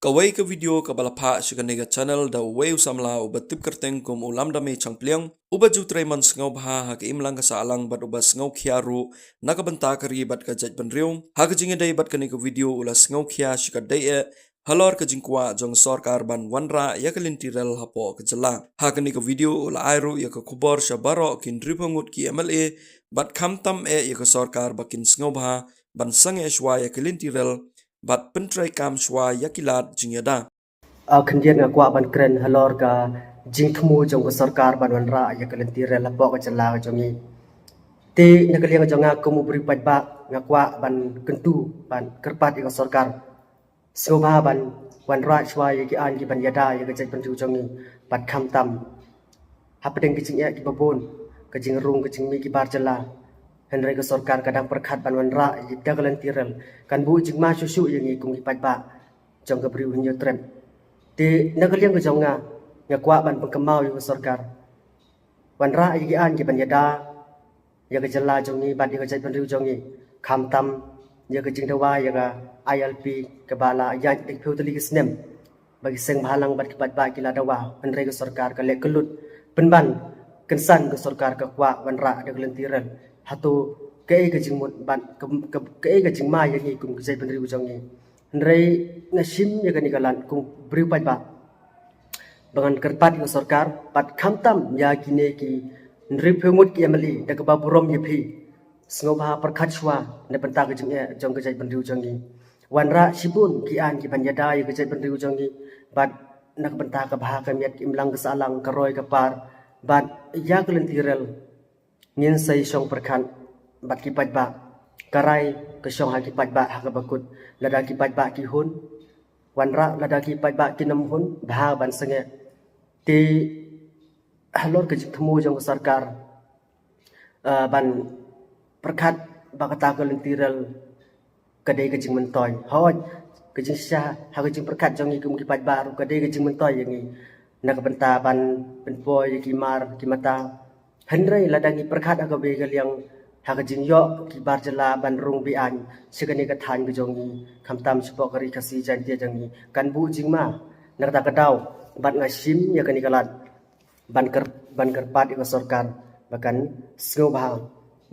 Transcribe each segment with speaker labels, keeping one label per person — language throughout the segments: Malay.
Speaker 1: Kawai ke video ke balapha shikanega channel da wei usamla ubat tip kerteng kum ulam dame changpliang ubat jutreiman sngau bha ha ke imlang ka salang bat ubat sngau khiaru nakabanta kari bat ka jaj banriung ha ke jinge dai bat kani ke video ula sngau khia shikat dai e halor ke jingkwa jong sarkar ban wanra ya ke lintirel hapo ke jela ha kani ke video ula airu ya ke khubor shabaro kin ripangut ki MLA bat khamtam e ya ke sarkar bakin sngau bha ban sange shwa ya ke lintirel bat pentrai kam shwa yakilat jingyada
Speaker 2: Kemudian aku akan keren halor ka jing temu jong sarkar ban wanra ya kalenti rela pok ka jala jongi te nakaliang jonga ko mo beri pajba ngakwa ban kentu ban kerpat ya sarkar soba ban wanra shwa ya ki an ki ban yada ya ka jai ban jongi bat kham tam hapdeng ki jing ya ki babon ka jing rung ka jing mi ki bar jala henry ka sarkar kadang perkhat ban wanra ya kalenti rel kan bu jing ma susu yang ngi kung ki pajba jong ka beri hunyo trem di nakaliang ke jonga ngakwa ban pengkemau yu sarkar wanra yi an ki ban yada ya ke jala jongi ban di ke jai ban riu jongi kham tam ya ke jing dawa ya ga ILP ke bala ya dik phu tali snem bagi seng bhalang bat ki bat ba ki la dawa henry ke sarkar ka le kelut penban kensan ke sarkar ka kwa wanra de lentiran hatu ke jing mut ban ke jing ma ya ngi kum ke jai ban riu jongi Ndrai nasim ya kan ikalan kung beri pajba bangan kerpat ke sarkar pat khamtam ya kine ki ndri phemut ki amali da ka baburom ye phi sngoba perkhat shwa ne penta ke jong ke jai bandiu jongi wanra sibun ki an ki banyada ye ke jai bandiu jongi bat nak penta ka bha ka miat imlang ke salang ka roi ka par bat ya kelentirel ngin sai song perkhan bat ki pajba karai ke syong haki pajba hak bakut lada ki pajba ki hun wanra lada ki pajba ki nam hun bha ban sange ti halor ke temu jong sarkar ban perkhat bakata ke lentiral kadai ke jing mentoy hoj ke jing sha ha ke jing perkhat jong ki ki pajba ru kadai ke jing mentoy yang ni nak benta ban penpoy ki mar ki mata hendrai lada ki perkhat aga be ke liang hak jing yo ki bar jala ban rung bi an sigani ka than bi jongi khamtam spok ri khasi jan dia jangi kan bu jing ma nak ta kadau ban ngasim ya kani kalat ban kerpat ka sarkar bahkan sngau bah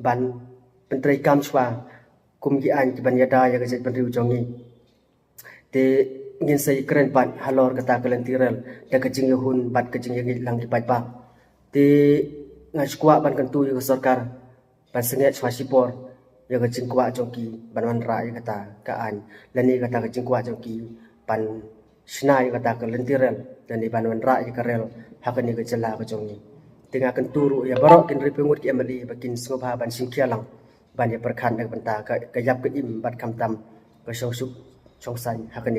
Speaker 2: ban pentrai kam shwa kum ki an ki ban yada ya ka jai ban riu jongi te ngin sai kren ban halor kata kalentirel da ka jing hun bat ka jing ngi lang ki pat pa te ngaskwa ban kentu ya sarkar ban senget swasipor ya ke jingkwa jongki ban wanra ya kata ka an lani kata ke jingkwa jongki ban snai kata ke lentirel lani ban wanra ya karel hakani ke jela ke jongi tengah kenturu ya barok kin ripengut ki amali bakin sngobha ban singkialang ban ya perkhan dak benta ka yap ke im bat kamtam ke sosuk songsan hakani